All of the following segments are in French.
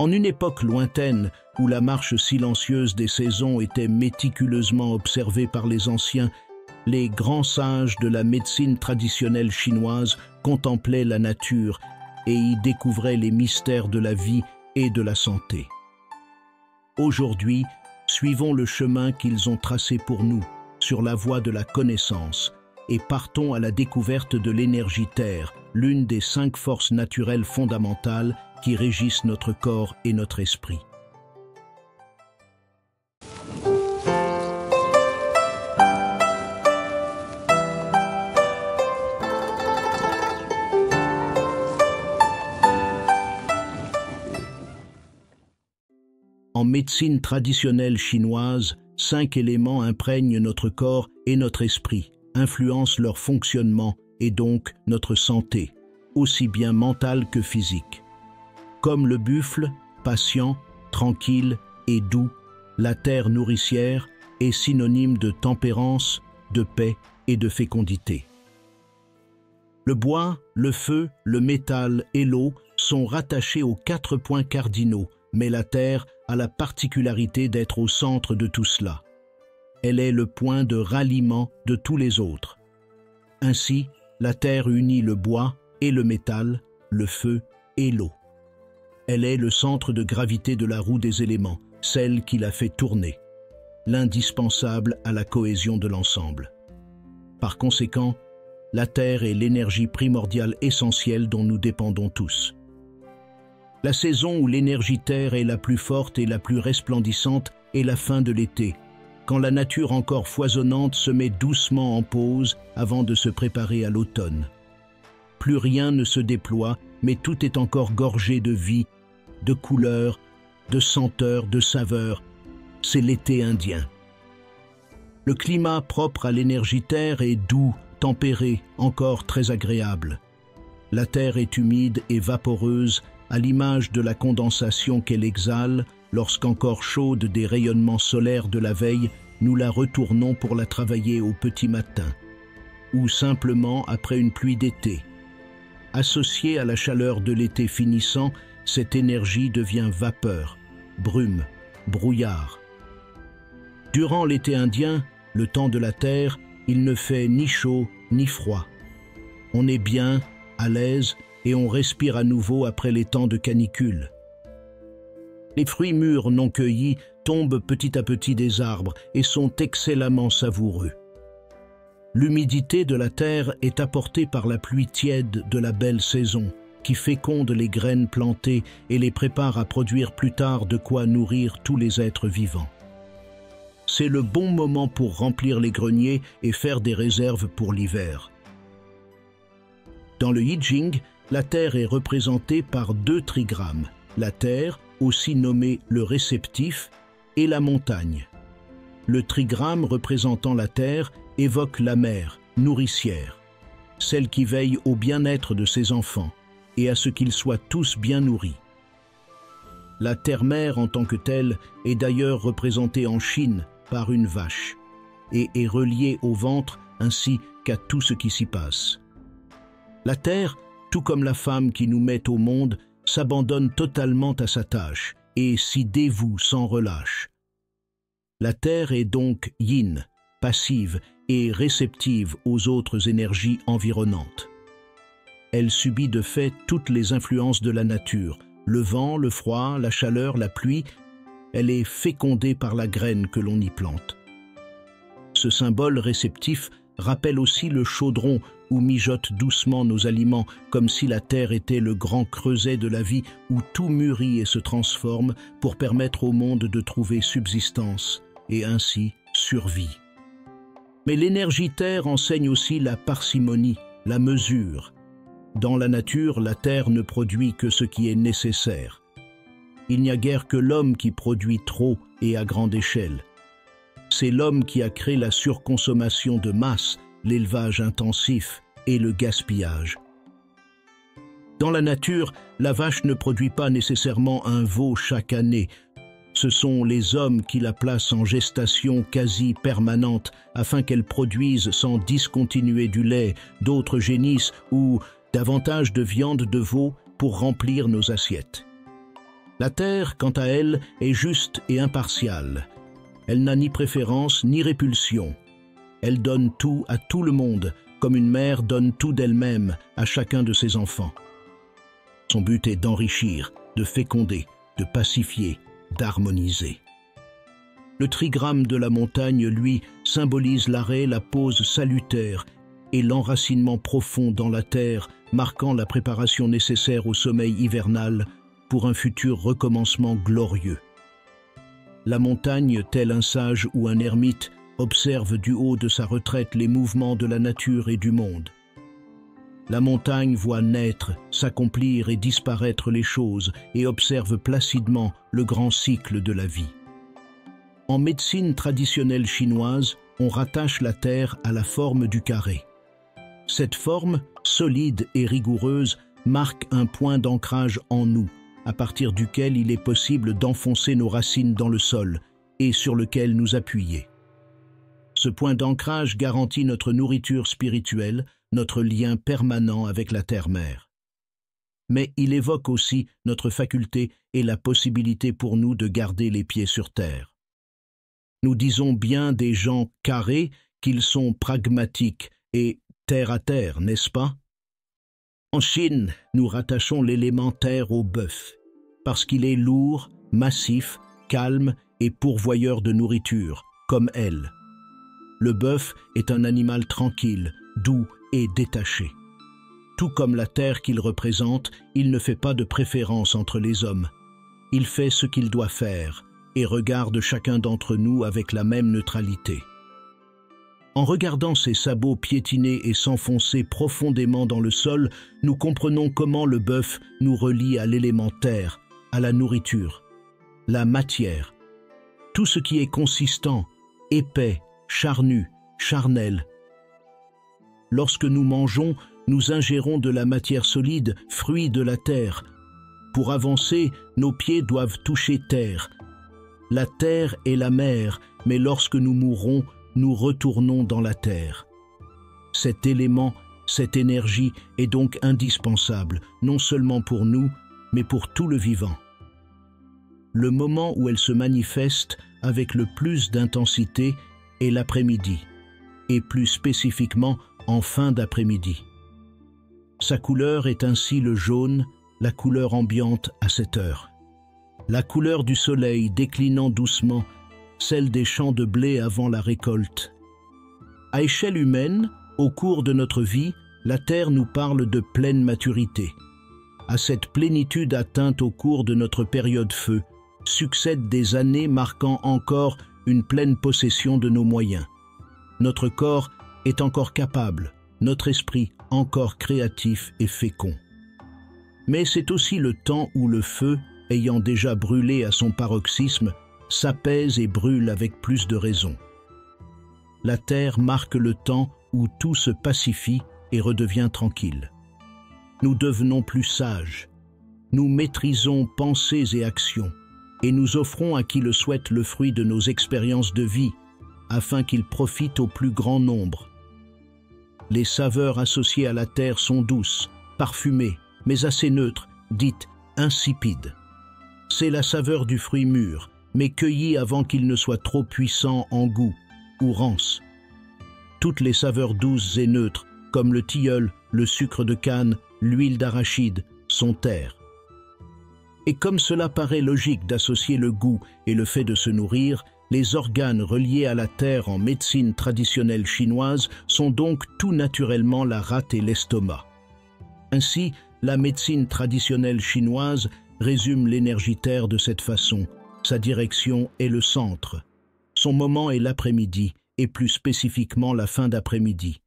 En une époque lointaine, où la marche silencieuse des saisons était méticuleusement observée par les anciens, les grands sages de la médecine traditionnelle chinoise contemplaient la nature et y découvraient les mystères de la vie et de la santé. Aujourd'hui, suivons le chemin qu'ils ont tracé pour nous, sur la voie de la connaissance, et partons à la découverte de l'énergie Terre, l'une des 5 forces naturelles fondamentales qui régissent notre corps et notre esprit. En médecine traditionnelle chinoise, 5 éléments imprègnent notre corps et notre esprit, influencent leur fonctionnement et donc notre santé, aussi bien mentale que physique. Comme le buffle, patient, tranquille et doux, la terre nourricière est synonyme de tempérance, de paix et de fécondité. Le bois, le feu, le métal et l'eau sont rattachés aux 4 points cardinaux, mais la terre a la particularité d'être au centre de tout cela. Elle est le point de ralliement de tous les autres. Ainsi, la terre unit le bois et le métal, le feu et l'eau. Elle est le centre de gravité de la roue des éléments, celle qui la fait tourner, l'indispensable à la cohésion de l'ensemble. Par conséquent, la terre est l'énergie primordiale essentielle dont nous dépendons tous. La saison où l'énergie terre est la plus forte et la plus resplendissante est la fin de l'été, quand la nature encore foisonnante se met doucement en pause avant de se préparer à l'automne. Plus rien ne se déploie, mais tout est encore gorgé de vie, de couleurs, de senteurs, de saveurs. C'est l'été indien. Le climat propre à l'énergie terre est doux, tempéré, encore très agréable. La terre est humide et vaporeuse, à l'image de la condensation qu'elle exhale, lorsqu'encore chaude des rayonnements solaires de la veille, nous la retournons pour la travailler au petit matin, ou simplement après une pluie d'été. Associée à la chaleur de l'été finissant, cette énergie devient vapeur, brume, brouillard. Durant l'été indien, le temps de la terre, il ne fait ni chaud ni froid. On est bien, à l'aise, et on respire à nouveau après les temps de canicule. Les fruits mûrs non cueillis tombent petit à petit des arbres et sont excellemment savoureux. L'humidité de la terre est apportée par la pluie tiède de la belle saison, qui féconde les graines plantées et les prépare à produire plus tard de quoi nourrir tous les êtres vivants. C'est le bon moment pour remplir les greniers et faire des réserves pour l'hiver. Dans le I Ching, la terre est représentée par 2 trigrammes, la terre, aussi nommée le réceptif, et la montagne. Le trigramme représentant la terre évoque la mère, nourricière, celle qui veille au bien-être de ses enfants et à ce qu'ils soient tous bien nourris. La terre-mère en tant que telle est d'ailleurs représentée en Chine par une vache et est reliée au ventre ainsi qu'à tout ce qui s'y passe. La terre, tout comme la femme qui nous met au monde, s'abandonne totalement à sa tâche et s'y dévoue sans relâche. La terre est donc yin, passive et réceptive aux autres énergies environnantes. Elle subit de fait toutes les influences de la nature, le vent, le froid, la chaleur, la pluie. Elle est fécondée par la graine que l'on y plante. Ce symbole réceptif rappelle aussi le chaudron où mijotent doucement nos aliments, comme si la terre était le grand creuset de la vie où tout mûrit et se transforme pour permettre au monde de trouver subsistance et ainsi survie. Mais l'énergie terre enseigne aussi la parcimonie, la mesure. Dans la nature, la terre ne produit que ce qui est nécessaire. Il n'y a guère que l'homme qui produit trop et à grande échelle. C'est l'homme qui a créé la surconsommation de masse, l'élevage intensif et le gaspillage. Dans la nature, la vache ne produit pas nécessairement un veau chaque année. Ce sont les hommes qui la placent en gestation quasi permanente afin qu'elle produise sans discontinuer du lait, d'autres génisses ou davantage de viande de veau pour remplir nos assiettes. La terre, quant à elle, est juste et impartiale. Elle n'a ni préférence ni répulsion. Elle donne tout à tout le monde, comme une mère donne tout d'elle-même à chacun de ses enfants. Son but est d'enrichir, de féconder, de pacifier, d'harmoniser. Le trigramme de la montagne, lui, symbolise l'arrêt, la pause salutaire et l'enracinement profond dans la terre, marquant la préparation nécessaire au sommeil hivernal pour un futur recommencement glorieux. La montagne, tel un sage ou un ermite, observe du haut de sa retraite les mouvements de la nature et du monde. La montagne voit naître, s'accomplir et disparaître les choses et observe placidement le grand cycle de la vie. En médecine traditionnelle chinoise, on rattache la terre à la forme du carré. Cette forme, solide et rigoureuse, marque un point d'ancrage en nous, à partir duquel il est possible d'enfoncer nos racines dans le sol et sur lequel nous appuyer. Ce point d'ancrage garantit notre nourriture spirituelle, notre lien permanent avec la terre-mère. Mais il évoque aussi notre faculté et la possibilité pour nous de garder les pieds sur terre. Nous disons bien des gens carrés qu'ils sont pragmatiques et terre à terre, n'est-ce pas? En Chine, nous rattachons l'élément terre au bœuf, parce qu'il est lourd, massif, calme et pourvoyeur de nourriture, comme elle. Le bœuf est un animal tranquille, doux et détaché. Tout comme la terre qu'il représente, il ne fait pas de préférence entre les hommes. Il fait ce qu'il doit faire et regarde chacun d'entre nous avec la même neutralité. En regardant ses sabots piétiner et s'enfoncer profondément dans le sol, nous comprenons comment le bœuf nous relie à l'élémentaire, à la nourriture, la matière, tout ce qui est consistant, épais, charnu, charnel. Lorsque nous mangeons, nous ingérons de la matière solide, fruit de la terre. Pour avancer, nos pieds doivent toucher terre. La terre est la mère, mais lorsque nous mourrons, nous retournons dans la terre. Cet élément, cette énergie est donc indispensable, non seulement pour nous, mais pour tout le vivant. Le moment où elle se manifeste avec le plus d'intensité est l'après-midi, et plus spécifiquement en fin d'après-midi. Sa couleur est ainsi le jaune, la couleur ambiante à cette heure. La couleur du soleil déclinant doucement, celle des champs de blé avant la récolte. À échelle humaine, au cours de notre vie, la terre nous parle de pleine maturité. À cette plénitude atteinte au cours de notre période feu, succèdent des années marquant encore une pleine possession de nos moyens. Notre corps est encore capable, notre esprit encore créatif et fécond. Mais c'est aussi le temps où le feu, ayant déjà brûlé à son paroxysme, s'apaise et brûle avec plus de raison. La terre marque le temps où tout se pacifie et redevient tranquille. Nous devenons plus sages, nous maîtrisons pensées et actions, et nous offrons à qui le souhaite le fruit de nos expériences de vie, afin qu'il profite au plus grand nombre. Les saveurs associées à la terre sont douces, parfumées, mais assez neutres, dites insipides. C'est la saveur du fruit mûr, mais cueilli avant qu'il ne soit trop puissant en goût, ou rance. Toutes les saveurs douces et neutres, comme le tilleul, le sucre de canne, l'huile d'arachide, sont terre. Et comme cela paraît logique d'associer le goût et le fait de se nourrir, les organes reliés à la terre en médecine traditionnelle chinoise sont donc tout naturellement la rate et l'estomac. Ainsi, la médecine traditionnelle chinoise résume l'énergie terre de cette façon. Sa direction est le centre. Son moment est l'après-midi, et plus spécifiquement la fin d'après-midi.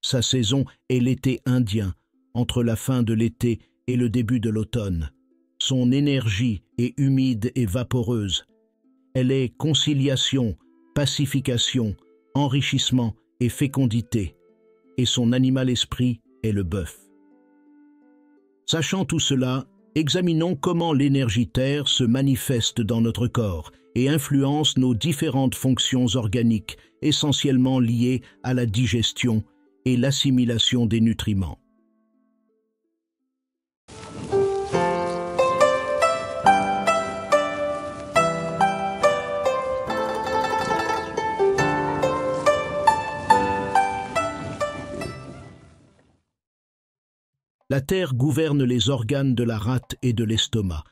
Sa saison est l'été indien, entre la fin de l'été et le début de l'automne. Son énergie est humide et vaporeuse. Elle est conciliation, pacification, enrichissement et fécondité. Et son animal-esprit est le bœuf. Sachant tout cela, examinons comment l'énergie terre se manifeste dans notre corps et influence nos différentes fonctions organiques, essentiellement liées à la digestion et l'assimilation des nutriments. La terre gouverne les organes de la rate et de l'estomac.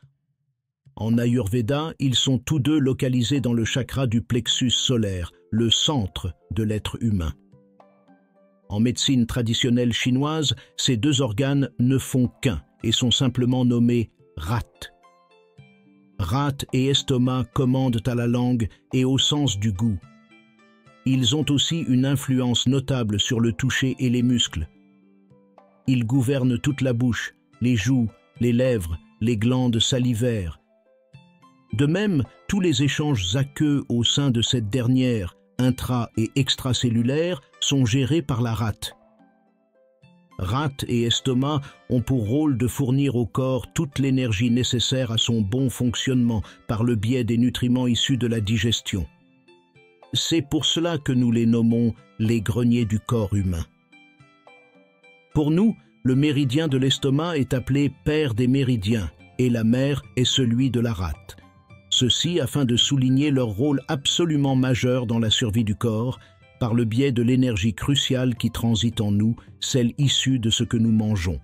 En Ayurveda, ils sont tous deux localisés dans le chakra du plexus solaire, le centre de l'être humain. En médecine traditionnelle chinoise, ces deux organes ne font qu'un et sont simplement nommés rate. Rate et estomac commandent à la langue et au sens du goût. Ils ont aussi une influence notable sur le toucher et les muscles. Ils gouvernent toute la bouche, les joues, les lèvres, les glandes salivaires. De même, tous les échanges aqueux au sein de cette dernière, intra- et extracellulaires, sont gérés par la rate. Rate et estomac ont pour rôle de fournir au corps toute l'énergie nécessaire à son bon fonctionnement par le biais des nutriments issus de la digestion. C'est pour cela que nous les nommons les greniers du corps humain. Pour nous, le méridien de l'estomac est appelé père des méridiens et la mère est celui de la rate. Ceci afin de souligner leur rôle absolument majeur dans la survie du corps, par le biais de l'énergie cruciale qui transite en nous, celle issue de ce que nous mangeons.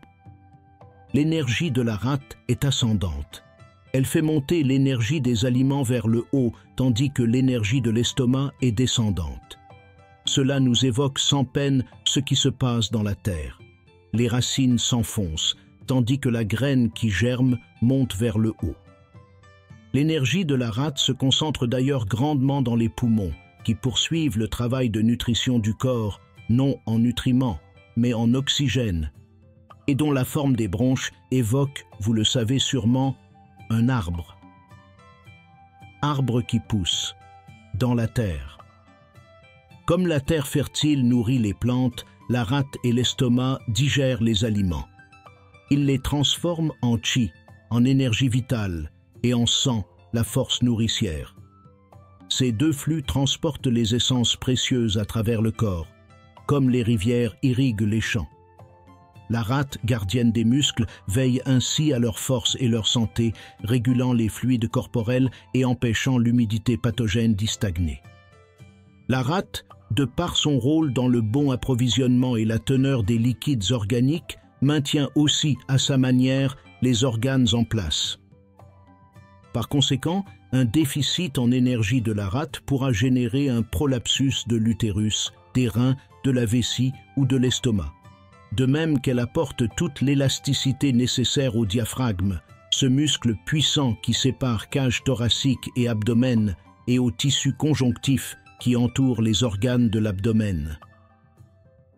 L'énergie de la rate est ascendante. Elle fait monter l'énergie des aliments vers le haut, tandis que l'énergie de l'estomac est descendante. Cela nous évoque sans peine ce qui se passe dans la terre. Les racines s'enfoncent, tandis que la graine qui germe monte vers le haut. L'énergie de la rate se concentre d'ailleurs grandement dans les poumons, qui poursuivent le travail de nutrition du corps, non en nutriments, mais en oxygène, et dont la forme des bronches évoque, vous le savez sûrement, un arbre. Arbre qui pousse, dans la terre. Comme la terre fertile nourrit les plantes, la rate et l'estomac digèrent les aliments. Ils les transforment en chi, en énergie vitale, et en sang, la force nourricière. Ces deux flux transportent les essences précieuses à travers le corps, comme les rivières irriguent les champs. La rate, gardienne des muscles, veille ainsi à leur force et leur santé, régulant les fluides corporels et empêchant l'humidité pathogène d'y stagner. La rate, de par son rôle dans le bon approvisionnement et la teneur des liquides organiques, maintient aussi, à sa manière, les organes en place. Par conséquent, un déficit en énergie de la rate pourra générer un prolapsus de l'utérus, des reins, de la vessie ou de l'estomac. De même qu'elle apporte toute l'élasticité nécessaire au diaphragme, ce muscle puissant qui sépare cage thoracique et abdomen, et au tissu conjonctif qui entoure les organes de l'abdomen.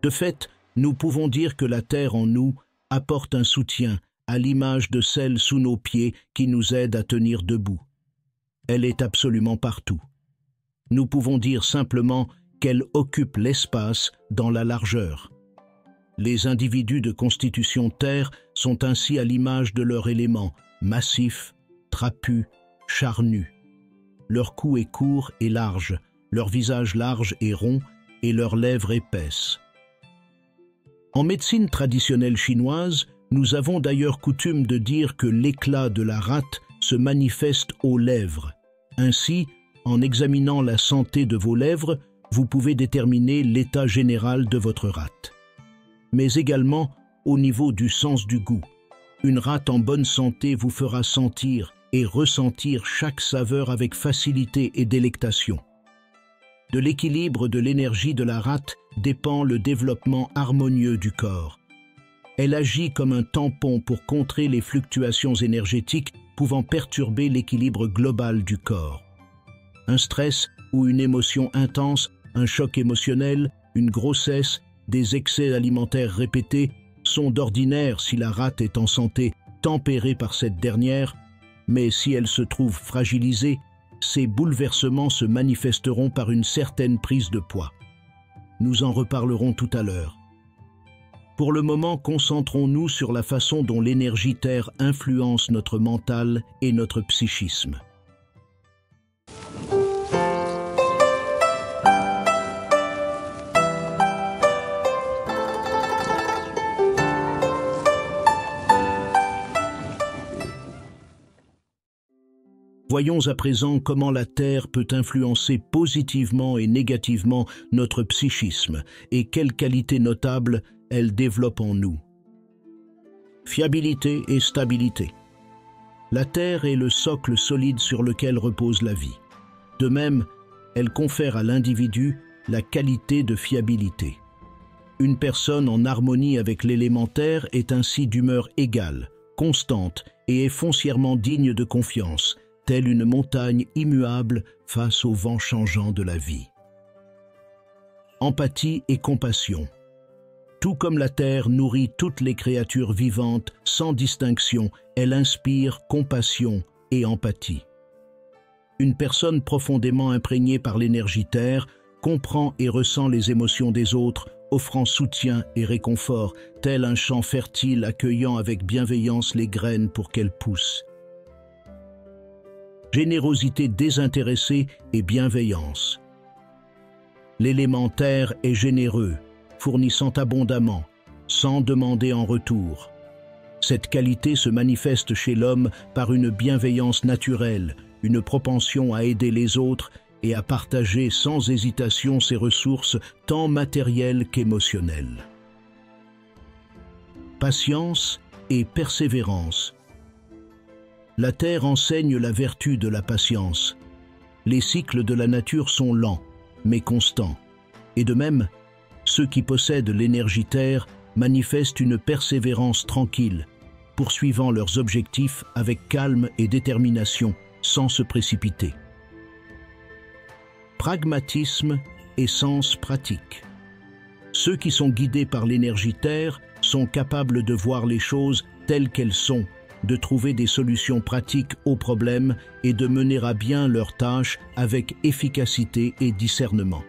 De fait, nous pouvons dire que la terre en nous apporte un soutien, à l'image de celle sous nos pieds qui nous aide à tenir debout. Elle est absolument partout. Nous pouvons dire simplement qu'elle occupe l'espace dans la largeur. Les individus de constitution terre sont ainsi à l'image de leur élément, massifs, trapus, charnus. Leur cou est court et large, leur visage large et rond, et leurs lèvres épaisses. En médecine traditionnelle chinoise, nous avons d'ailleurs coutume de dire que l'éclat de la rate se manifeste aux lèvres. Ainsi, en examinant la santé de vos lèvres, vous pouvez déterminer l'état général de votre rate. Mais également au niveau du sens du goût. Une rate en bonne santé vous fera sentir et ressentir chaque saveur avec facilité et délectation. De l'équilibre de l'énergie de la rate dépend le développement harmonieux du corps. Elle agit comme un tampon pour contrer les fluctuations énergétiques pouvant perturber l'équilibre global du corps. Un stress ou une émotion intense, un choc émotionnel, une grossesse, des excès alimentaires répétés sont d'ordinaire, si la rate est en santé, tempérée par cette dernière, mais si elle se trouve fragilisée, ces bouleversements se manifesteront par une certaine prise de poids. Nous en reparlerons tout à l'heure. Pour le moment, concentrons-nous sur la façon dont l'énergie terre influence notre mental et notre psychisme. Voyons à présent comment la Terre peut influencer positivement et négativement notre psychisme et quelles qualités notables elle développe en nous. fiabilité et stabilité. La Terre est le socle solide sur lequel repose la vie. De même, elle confère à l'individu la qualité de fiabilité. Une personne en harmonie avec l'élément terre est ainsi d'humeur égale, constante et est foncièrement digne de confiance, telle une montagne immuable face aux vents changeants de la vie. Empathie et compassion. Tout comme la terre nourrit toutes les créatures vivantes sans distinction, elle inspire compassion et empathie. Une personne profondément imprégnée par l'énergie terre comprend et ressent les émotions des autres, offrant soutien et réconfort, tel un champ fertile accueillant avec bienveillance les graines pour qu'elles poussent. Générosité désintéressée et bienveillance. L'élément terre est généreux, fournissant abondamment, sans demander en retour. Cette qualité se manifeste chez l'homme par une bienveillance naturelle, une propension à aider les autres et à partager sans hésitation ses ressources tant matérielles qu'émotionnelles. Patience et persévérance. La terre enseigne la vertu de la patience. Les cycles de la nature sont lents, mais constants. Et de même, ceux qui possèdent l'énergie terre manifestent une persévérance tranquille, poursuivant leurs objectifs avec calme et détermination, sans se précipiter. Pragmatisme et sens pratique. Ceux qui sont guidés par l'énergie terre sont capables de voir les choses telles qu'elles sont, de trouver des solutions pratiques aux problèmes et de mener à bien leurs tâches avec efficacité et discernement.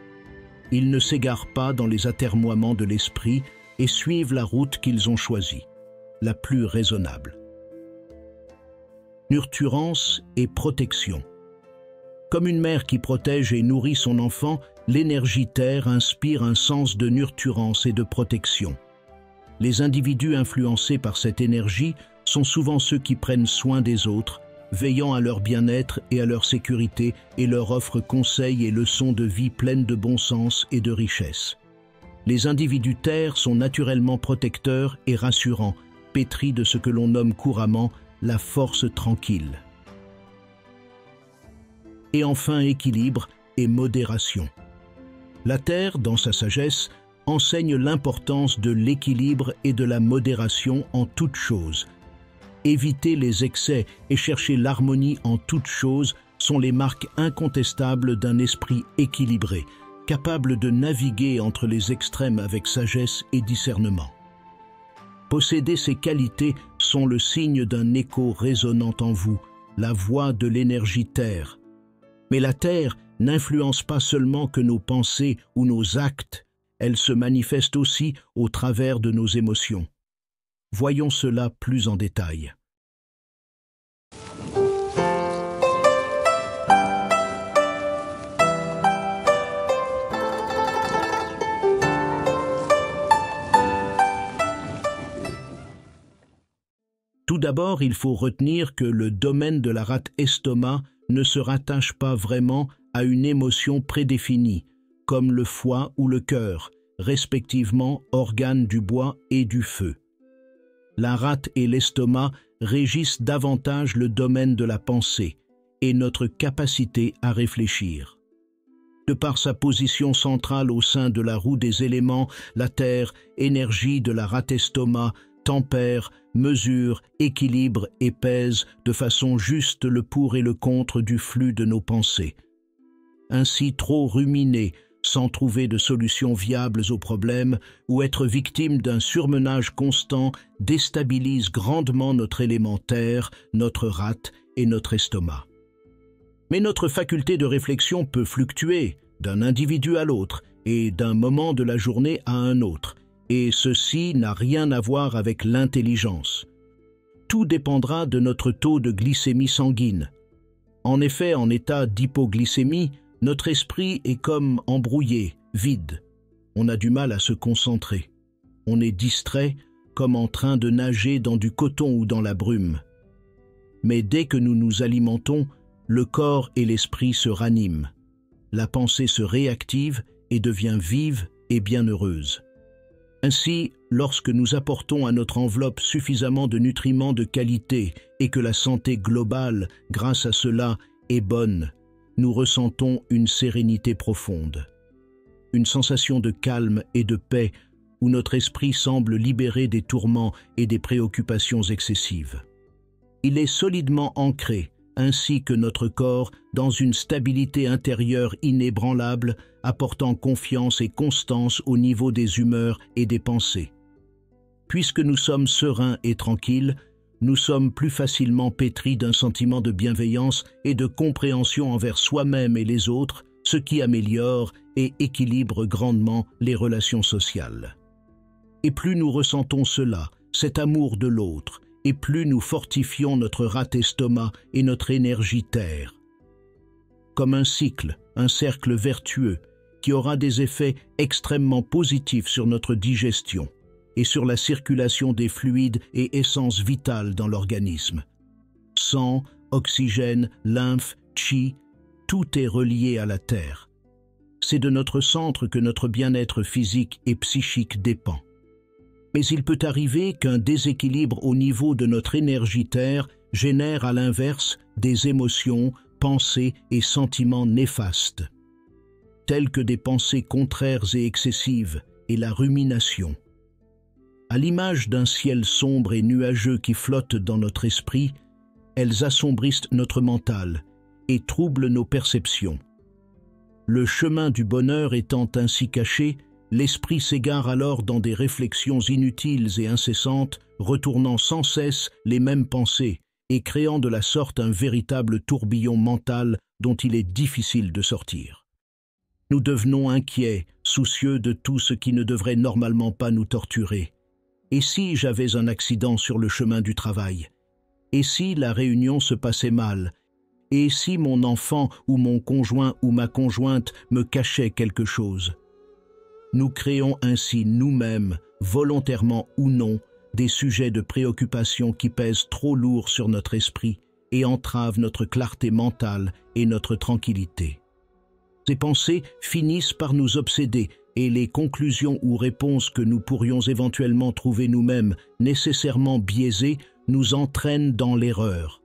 Ils ne s'égarent pas dans les atermoiements de l'esprit et suivent la route qu'ils ont choisie, la plus raisonnable. Nurturance et protection. Comme une mère qui protège et nourrit son enfant, l'énergie terre inspire un sens de nurturance et de protection. Les individus influencés par cette énergie sont souvent ceux qui prennent soin des autres, veillant à leur bien-être et à leur sécurité et leur offrent conseils et leçons de vie pleines de bon sens et de richesse. Les individus terre sont naturellement protecteurs et rassurants, pétris de ce que l'on nomme couramment la force tranquille. Et enfin équilibre et modération. La Terre, dans sa sagesse, enseigne l'importance de l'équilibre et de la modération en toutes choses. Éviter les excès et chercher l'harmonie en toutes choses sont les marques incontestables d'un esprit équilibré, capable de naviguer entre les extrêmes avec sagesse et discernement. Posséder ces qualités sont le signe d'un écho résonnant en vous, la voix de l'énergie terre. Mais la terre n'influence pas seulement que nos pensées ou nos actes, elle se manifeste aussi au travers de nos émotions. Voyons cela plus en détail. Tout d'abord, il faut retenir que le domaine de la rate estomac ne se rattache pas vraiment à une émotion prédéfinie, comme le foie ou le cœur, respectivement organes du bois et du feu. La rate et l'estomac régissent davantage le domaine de la pensée et notre capacité à réfléchir. De par sa position centrale au sein de la roue des éléments, la terre, énergie de la rate estomac, tempère, mesure, équilibre et pèse de façon juste le pour et le contre du flux de nos pensées. Ainsi, trop ruminer sans trouver de solutions viables aux problèmes ou être victime d'un surmenage constant déstabilise grandement notre élément terre, notre rate et notre estomac. Mais notre faculté de réflexion peut fluctuer d'un individu à l'autre et d'un moment de la journée à un autre, et ceci n'a rien à voir avec l'intelligence. Tout dépendra de notre taux de glycémie sanguine. En effet, en état d'hypoglycémie, notre esprit est comme embrouillé, vide. On a du mal à se concentrer. On est distrait, comme en train de nager dans du coton ou dans la brume. Mais dès que nous nous alimentons, le corps et l'esprit se raniment. La pensée se réactive et devient vive et bienheureuse. Ainsi, lorsque nous apportons à notre enveloppe suffisamment de nutriments de qualité et que la santé globale, grâce à cela, est bonne, nous ressentons une sérénité profonde, une sensation de calme et de paix où notre esprit semble libéré des tourments et des préoccupations excessives. Il est solidement ancré, ainsi que notre corps, dans une stabilité intérieure inébranlable, apportant confiance et constance au niveau des humeurs et des pensées. Puisque nous sommes sereins et tranquilles, nous sommes plus facilement pétris d'un sentiment de bienveillance et de compréhension envers soi-même et les autres, ce qui améliore et équilibre grandement les relations sociales. Et plus nous ressentons cela, cet amour de l'autre, et plus nous fortifions notre rate-estomac et notre énergie terre. Comme un cycle, un cercle vertueux, qui aura des effets extrêmement positifs sur notre digestion et sur la circulation des fluides et essences vitales dans l'organisme. Sang, oxygène, lymphe, chi, tout est relié à la terre. C'est de notre centre que notre bien-être physique et psychique dépend. Mais il peut arriver qu'un déséquilibre au niveau de notre énergie terre génère à l'inverse des émotions, pensées et sentiments néfastes, tels que des pensées contraires et excessives et la rumination. À l'image d'un ciel sombre et nuageux qui flotte dans notre esprit, elles assombrissent notre mental et troublent nos perceptions. Le chemin du bonheur étant ainsi caché, l'esprit s'égare alors dans des réflexions inutiles et incessantes, retournant sans cesse les mêmes pensées et créant de la sorte un véritable tourbillon mental dont il est difficile de sortir. Nous devenons inquiets, soucieux de tout ce qui ne devrait normalement pas nous torturer. Et si j'avais un accident sur le chemin du travail? Et si la réunion se passait mal? Et si mon enfant ou mon conjoint ou ma conjointe me cachait quelque chose? Nous créons ainsi nous-mêmes, volontairement ou non, des sujets de préoccupation qui pèsent trop lourd sur notre esprit et entravent notre clarté mentale et notre tranquillité. Ces pensées finissent par nous obséder et les conclusions ou réponses que nous pourrions éventuellement trouver nous-mêmes nécessairement biaisées nous entraînent dans l'erreur.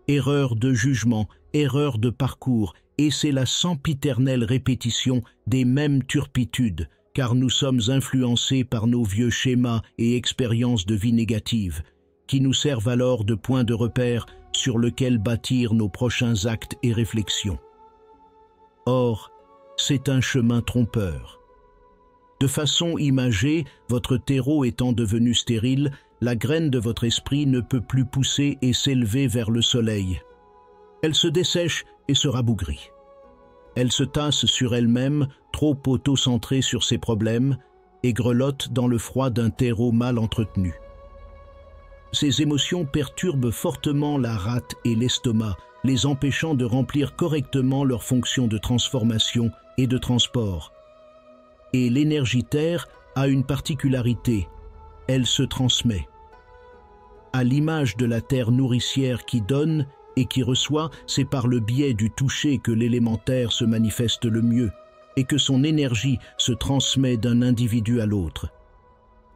Erreur de jugement, erreur de parcours, et c'est la sempiternelle répétition des mêmes turpitudes, car nous sommes influencés par nos vieux schémas et expériences de vie négatives, qui nous servent alors de point de repère sur lequel bâtir nos prochains actes et réflexions. Or, c'est un chemin trompeur. De façon imagée, votre terreau étant devenu stérile, la graine de votre esprit ne peut plus pousser et s'élever vers le soleil. Elle se dessèche et se rabougrit. Elle se tasse sur elle-même, trop auto-centrée sur ses problèmes, et grelotte dans le froid d'un terreau mal entretenu. Ces émotions perturbent fortement la rate et l'estomac, les empêchant de remplir correctement leurs fonctions de transformation et de transport. Et l'énergie terre a une particularité, elle se transmet. À l'image de la terre nourricière qui donne et qui reçoit, c'est par le biais du toucher que l'élémentaire se manifeste le mieux et que son énergie se transmet d'un individu à l'autre.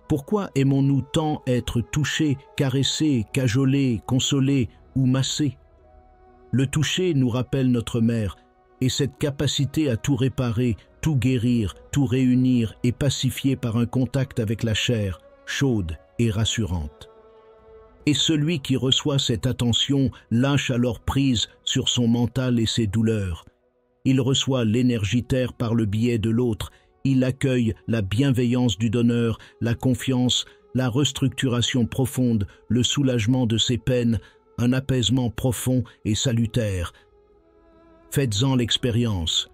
Pourquoi aimons-nous tant être touchés, caressés, cajolés, consolés ou massés? Le toucher nous rappelle notre mère, et cette capacité à tout réparer, tout guérir, tout réunir est pacifiée par un contact avec la chair, chaude et rassurante. Et celui qui reçoit cette attention lâche alors prise sur son mental et ses douleurs. Il reçoit l'énergie terre par le biais de l'autre, il accueille la bienveillance du donneur, la confiance, la restructuration profonde, le soulagement de ses peines, un apaisement profond et salutaire. Faites-en l'expérience.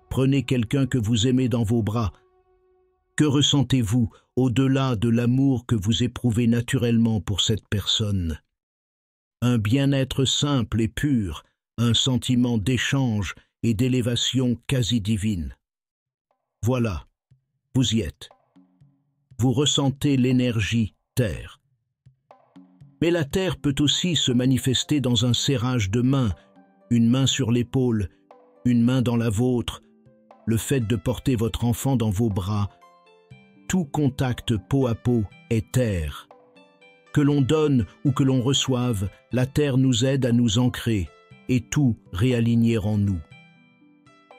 Prenez quelqu'un que vous aimez dans vos bras. Que ressentez-vous au-delà de l'amour que vous éprouvez naturellement pour cette personne? Un bien-être simple et pur, un sentiment d'échange et d'élévation quasi divine. Voilà, vous y êtes. Vous ressentez l'énergie terre. Mais la terre peut aussi se manifester dans un serrage de main, une main sur l'épaule, une main dans la vôtre, le fait de porter votre enfant dans vos bras. tout contact peau à peau est terre. Que l'on donne ou que l'on reçoive, la terre nous aide à nous ancrer et tout réaligner en nous.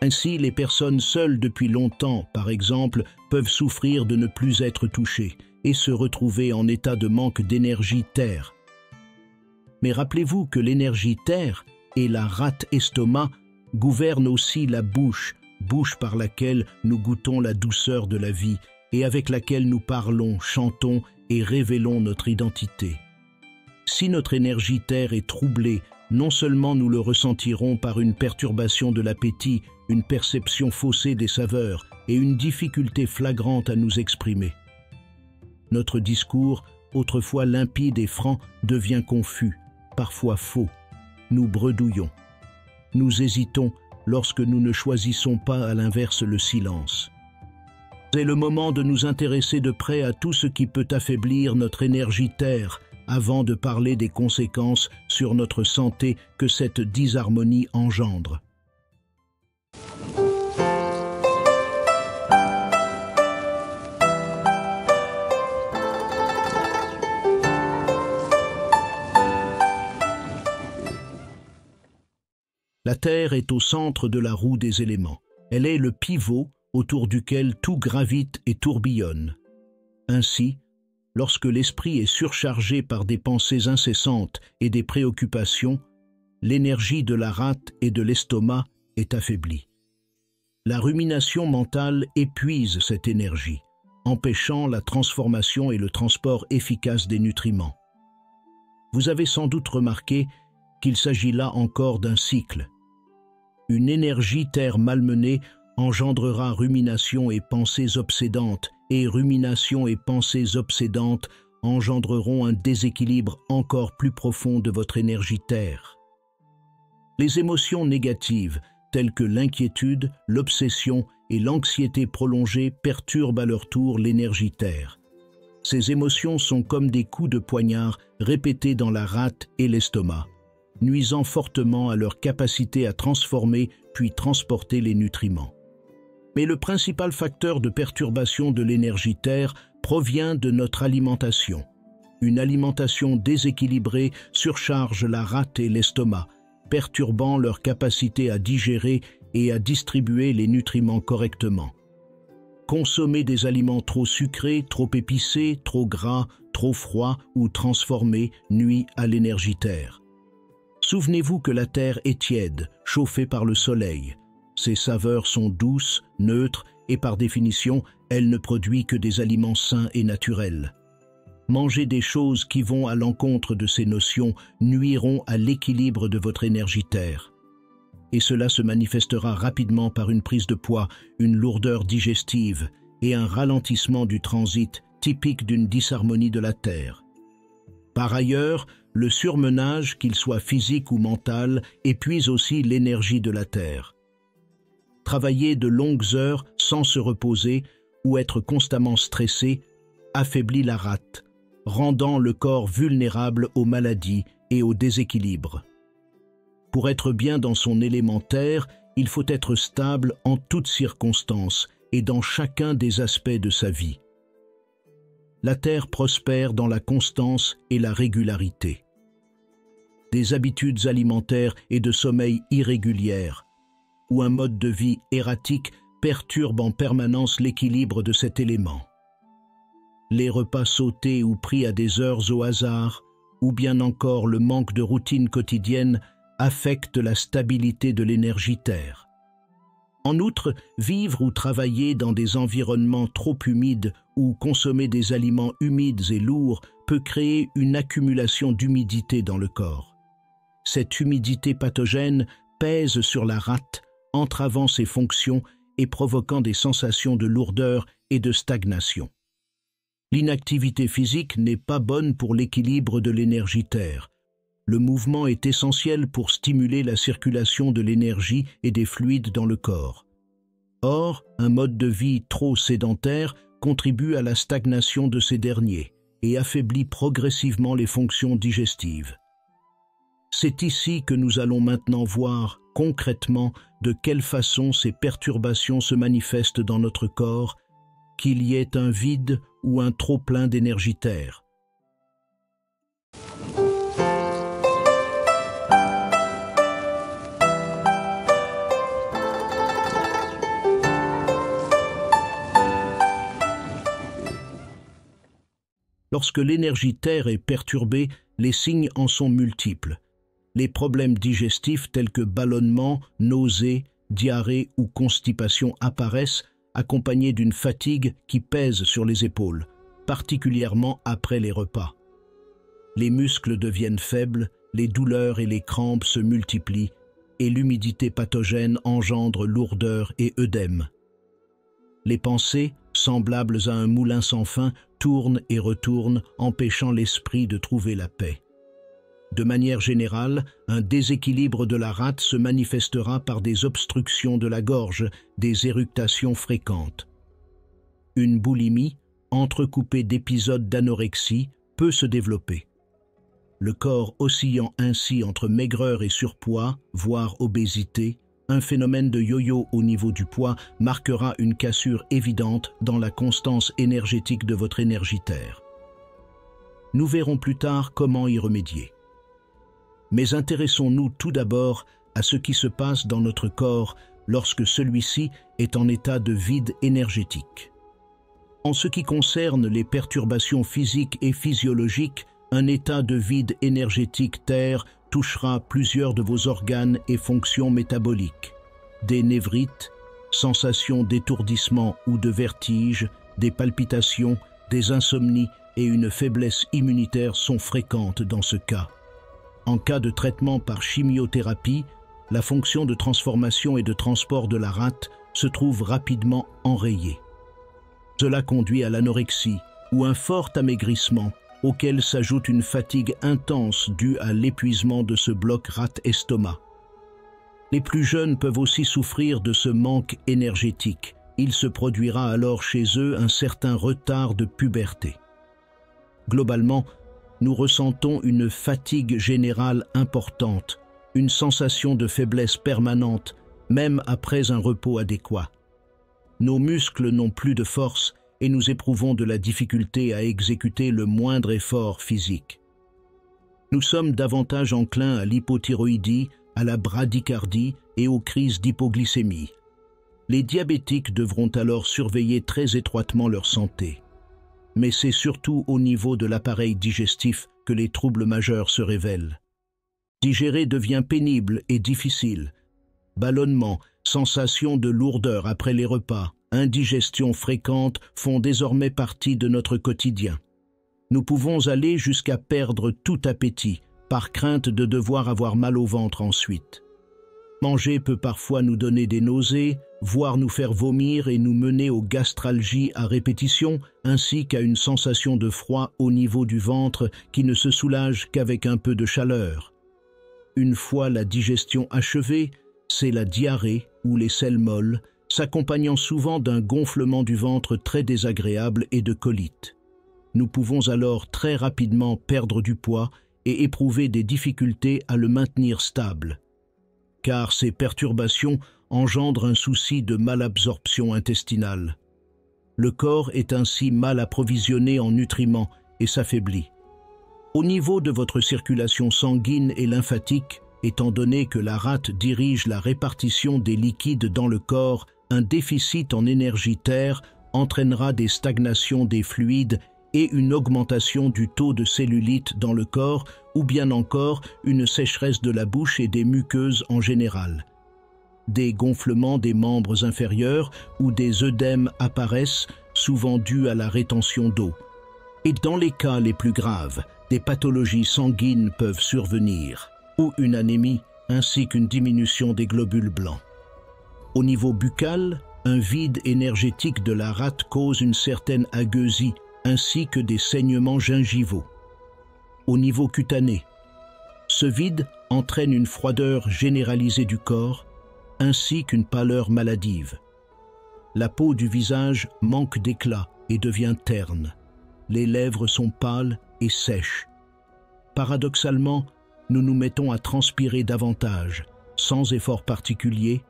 Ainsi, les personnes seules depuis longtemps, par exemple, peuvent souffrir de ne plus être touchées et se retrouver en état de manque d'énergie terre. Mais rappelez-vous que l'énergie terre et la rate estomac gouvernent aussi la bouche, bouche par laquelle nous goûtons la douceur de la vie et avec laquelle nous parlons, chantons et révélons notre identité. Si notre énergie terre est troublée, non seulement nous le ressentirons par une perturbation de l'appétit, une perception faussée des saveurs et une difficulté flagrante à nous exprimer. Notre discours, autrefois limpide et franc, devient confus, parfois faux. Nous bredouillons. Nous hésitons lorsque nous ne choisissons pas à l'inverse le silence. C'est le moment de nous intéresser de près à tout ce qui peut affaiblir notre énergie terre avant de parler des conséquences sur notre santé que cette disharmonie engendre. La Terre est au centre de la roue des éléments. Elle est le pivot autour duquel tout gravite et tourbillonne. Ainsi, lorsque l'esprit est surchargé par des pensées incessantes et des préoccupations, l'énergie de la rate et de l'estomac est affaiblie. La rumination mentale épuise cette énergie, empêchant la transformation et le transport efficace des nutriments. Vous avez sans doute remarqué qu'il s'agit là encore d'un cycle. Une énergie terre malmenée engendrera rumination et pensées obsédantes, et rumination et pensées obsédantes engendreront un déséquilibre encore plus profond de votre énergie terre. Les émotions négatives, telles que l'inquiétude, l'obsession et l'anxiété prolongée, perturbent à leur tour l'énergie terre. Ces émotions sont comme des coups de poignard répétés dans la rate et l'estomac, nuisant fortement à leur capacité à transformer puis transporter les nutriments. Mais le principal facteur de perturbation de l'énergie terre provient de notre alimentation. Une alimentation déséquilibrée surcharge la rate et l'estomac, perturbant leur capacité à digérer et à distribuer les nutriments correctement. Consommer des aliments trop sucrés, trop épicés, trop gras, trop froids ou transformés nuit à l'énergie terre. Souvenez-vous que la terre est tiède, chauffée par le soleil. Ses saveurs sont douces, neutres et par définition, elle ne produit que des aliments sains et naturels. Manger des choses qui vont à l'encontre de ces notions nuiront à l'équilibre de votre énergie terre. Et cela se manifestera rapidement par une prise de poids, une lourdeur digestive et un ralentissement du transit typique d'une disharmonie de la terre. Par ailleurs, le surmenage, qu'il soit physique ou mental, épuise aussi l'énergie de la terre. Travailler de longues heures sans se reposer ou être constamment stressé affaiblit la rate, rendant le corps vulnérable aux maladies et aux déséquilibres. Pour être bien dans son élément terre, il faut être stable en toutes circonstances et dans chacun des aspects de sa vie. La terre prospère dans la constance et la régularité. Des habitudes alimentaires et de sommeil irrégulières, ou un mode de vie erratique perturbe en permanence l'équilibre de cet élément. Les repas sautés ou pris à des heures au hasard, ou bien encore le manque de routine quotidienne affectent la stabilité de l'énergie terre. En outre, vivre ou travailler dans des environnements trop humides ou consommer des aliments humides et lourds peut créer une accumulation d'humidité dans le corps. Cette humidité pathogène pèse sur la rate, entravant ses fonctions et provoquant des sensations de lourdeur et de stagnation. L'inactivité physique n'est pas bonne pour l'équilibre de l'énergie terre. Le mouvement est essentiel pour stimuler la circulation de l'énergie et des fluides dans le corps. Or, un mode de vie trop sédentaire contribue à la stagnation de ces derniers et affaiblit progressivement les fonctions digestives. C'est ici que nous allons maintenant voir concrètement de quelle façon ces perturbations se manifestent dans notre corps, qu'il y ait un vide ou un trop-plein d'énergie-terre. Lorsque l'énergie Terre est perturbée, les signes en sont multiples. Les problèmes digestifs tels que ballonnement, nausées, diarrhée ou constipation apparaissent, accompagnés d'une fatigue qui pèse sur les épaules, particulièrement après les repas. Les muscles deviennent faibles, les douleurs et les crampes se multiplient, et l'humidité pathogène engendre lourdeur et œdème. Les pensées, semblables à un moulin sans fin, tournent et retournent, empêchant l'esprit de trouver la paix. De manière générale, un déséquilibre de la rate se manifestera par des obstructions de la gorge, des éructations fréquentes. Une boulimie, entrecoupée d'épisodes d'anorexie, peut se développer. Le corps oscillant ainsi entre maigreur et surpoids, voire obésité, un phénomène de yo-yo au niveau du poids marquera une cassure évidente dans la constance énergétique de votre énergie Terre. Nous verrons plus tard comment y remédier. Mais intéressons-nous tout d'abord à ce qui se passe dans notre corps lorsque celui-ci est en état de vide énergétique. En ce qui concerne les perturbations physiques et physiologiques, un état de vide énergétique Terre touchera plusieurs de vos organes et fonctions métaboliques. Des névrites, sensations d'étourdissement ou de vertige, des palpitations, des insomnies et une faiblesse immunitaire sont fréquentes dans ce cas. En cas de traitement par chimiothérapie, la fonction de transformation et de transport de la rate se trouve rapidement enrayée. Cela conduit à l'anorexie ou un fort amaigrissement, auquel s'ajoute une fatigue intense due à l'épuisement de ce bloc rate-estomac. Les plus jeunes peuvent aussi souffrir de ce manque énergétique. Il se produira alors chez eux un certain retard de puberté. Globalement, nous ressentons une fatigue générale importante, une sensation de faiblesse permanente, même après un repos adéquat. Nos muscles n'ont plus de force et nous éprouvons de la difficulté à exécuter le moindre effort physique. Nous sommes davantage enclins à l'hypothyroïdie, à la bradycardie et aux crises d'hypoglycémie. Les diabétiques devront alors surveiller très étroitement leur santé. Mais c'est surtout au niveau de l'appareil digestif que les troubles majeurs se révèlent. Digérer devient pénible et difficile. Ballonnement, sensation de lourdeur après les repas, indigestion fréquente font désormais partie de notre quotidien. Nous pouvons aller jusqu'à perdre tout appétit, par crainte de devoir avoir mal au ventre ensuite. Manger peut parfois nous donner des nausées, voire nous faire vomir et nous mener aux gastralgies à répétition, ainsi qu'à une sensation de froid au niveau du ventre qui ne se soulage qu'avec un peu de chaleur. Une fois la digestion achevée, c'est la diarrhée ou les selles molles, s'accompagnant souvent d'un gonflement du ventre très désagréable et de colite. Nous pouvons alors très rapidement perdre du poids et éprouver des difficultés à le maintenir stable, car ces perturbations engendrent un souci de malabsorption intestinale. Le corps est ainsi mal approvisionné en nutriments et s'affaiblit. Au niveau de votre circulation sanguine et lymphatique, étant donné que la rate dirige la répartition des liquides dans le corps, un déficit en énergie Terre entraînera des stagnations des fluides et une augmentation du taux de cellulite dans le corps ou bien encore une sécheresse de la bouche et des muqueuses en général. Des gonflements des membres inférieurs ou des œdèmes apparaissent, souvent dus à la rétention d'eau. Et dans les cas les plus graves, des pathologies sanguines peuvent survenir, ou une anémie ainsi qu'une diminution des globules blancs. Au niveau buccal, un vide énergétique de la rate cause une certaine agueusie ainsi que des saignements gingivaux. Au niveau cutané, ce vide entraîne une froideur généralisée du corps ainsi qu'une pâleur maladive. La peau du visage manque d'éclat et devient terne. Les lèvres sont pâles et sèches. Paradoxalement, nous nous mettons à transpirer davantage, sans effort particulier,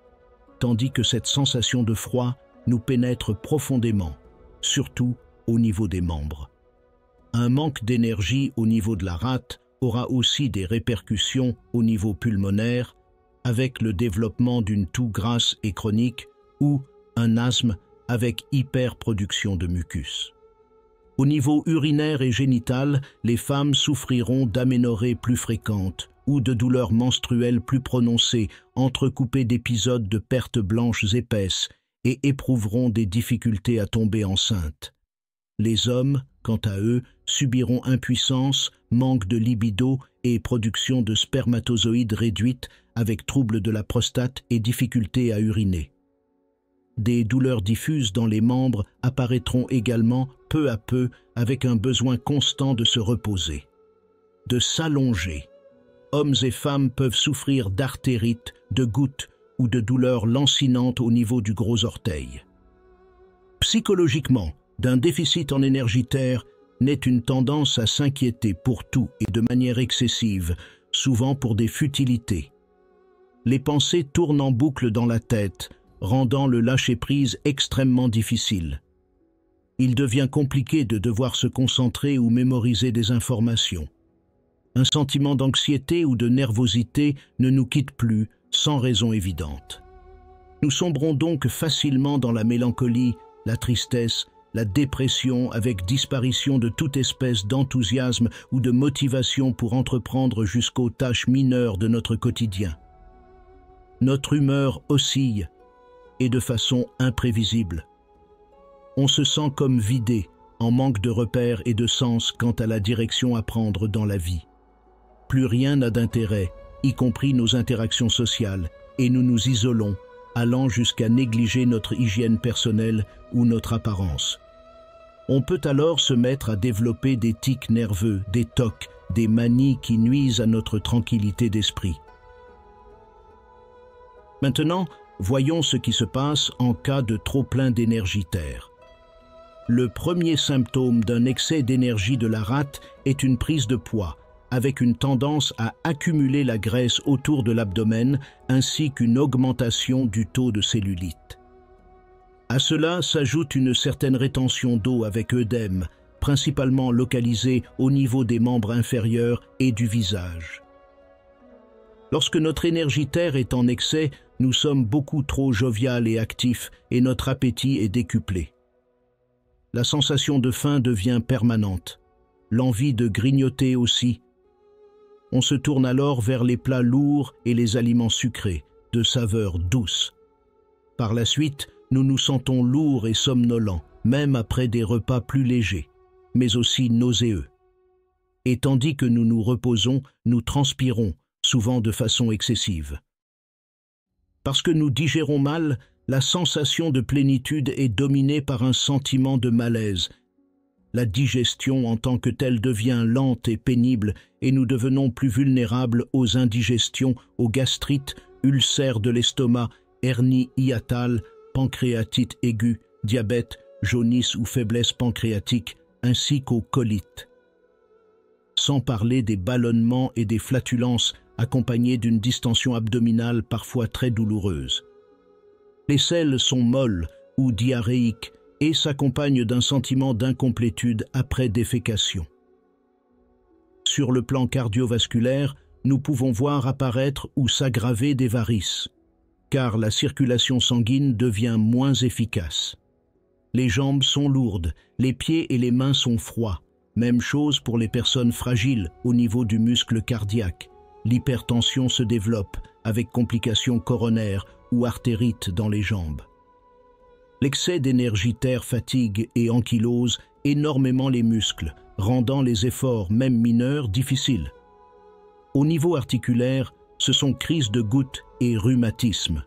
tandis que cette sensation de froid nous pénètre profondément. surtout au niveau des membres. Un manque d'énergie au niveau de la rate aura aussi des répercussions au niveau pulmonaire, avec le développement d'une toux grasse et chronique ou un asthme avec hyperproduction de mucus. Au niveau urinaire et génital, les femmes souffriront d'aménorrhées plus fréquentes ou de douleurs menstruelles plus prononcées, entrecoupées d'épisodes de pertes blanches épaisses, et éprouveront des difficultés à tomber enceinte. Les hommes, quant à eux, subiront impuissance, manque de libido et production de spermatozoïdes réduite avec troubles de la prostate et difficultés à uriner. Des douleurs diffuses dans les membres apparaîtront également peu à peu avec un besoin constant de se reposer, de s'allonger. Hommes et femmes peuvent souffrir d'artérite, de gouttes ou de douleurs lancinantes au niveau du gros orteil. Psychologiquement, d'un déficit en énergie terre naît une tendance à s'inquiéter pour tout et de manière excessive, souvent pour des futilités. Les pensées tournent en boucle dans la tête, rendant le lâcher-prise extrêmement difficile. Il devient compliqué de devoir se concentrer ou mémoriser des informations. Un sentiment d'anxiété ou de nervosité ne nous quitte plus sans raison évidente. Nous sombrons donc facilement dans la mélancolie, la tristesse, la dépression avec disparition de toute espèce d'enthousiasme ou de motivation pour entreprendre jusqu'aux tâches mineures de notre quotidien. Notre humeur oscille et de façon imprévisible. On se sent comme vidé, en manque de repères et de sens quant à la direction à prendre dans la vie. Plus rien n'a d'intérêt, y compris nos interactions sociales, et nous nous isolons, allant jusqu'à négliger notre hygiène personnelle ou notre apparence. On peut alors se mettre à développer des tics nerveux, des tocs, des manies qui nuisent à notre tranquillité d'esprit. Maintenant, voyons ce qui se passe en cas de trop-plein d'énergie terre. Le premier symptôme d'un excès d'énergie de la rate est une prise de poids, avec une tendance à accumuler la graisse autour de l'abdomen ainsi qu'une augmentation du taux de cellulite. À cela s'ajoute une certaine rétention d'eau avec œdème, principalement localisée au niveau des membres inférieurs et du visage. Lorsque notre énergie terre est en excès, nous sommes beaucoup trop jovial et actifs et notre appétit est décuplé. La sensation de faim devient permanente, l'envie de grignoter aussi. On se tourne alors vers les plats lourds et les aliments sucrés, de saveur douce. Par la suite, nous nous sentons lourds et somnolents, même après des repas plus légers, mais aussi nauséeux. Et tandis que nous nous reposons, nous transpirons, souvent de façon excessive. Parce que nous digérons mal, la sensation de plénitude est dominée par un sentiment de malaise. La digestion en tant que telle devient lente et pénible et nous devenons plus vulnérables aux indigestions, aux gastrites, ulcères de l'estomac, hernie hiatale, pancréatite aiguë, diabète, jaunisse ou faiblesse pancréatique, ainsi qu'aux colites. Sans parler des ballonnements et des flatulences accompagnés d'une distension abdominale parfois très douloureuse. Les selles sont molles ou diarrhéiques et s'accompagnent d'un sentiment d'incomplétude après défécation. Sur le plan cardiovasculaire, nous pouvons voir apparaître ou s'aggraver des varices, car la circulation sanguine devient moins efficace. Les jambes sont lourdes, les pieds et les mains sont froids. Même chose pour les personnes fragiles au niveau du muscle cardiaque. L'hypertension se développe avec complications coronaires ou artérite dans les jambes. L'excès d'énergie terre fatigue et ankylose énormément les muscles, rendant les efforts, même mineurs, difficiles. Au niveau articulaire, ce sont crises de gouttes et rhumatisme.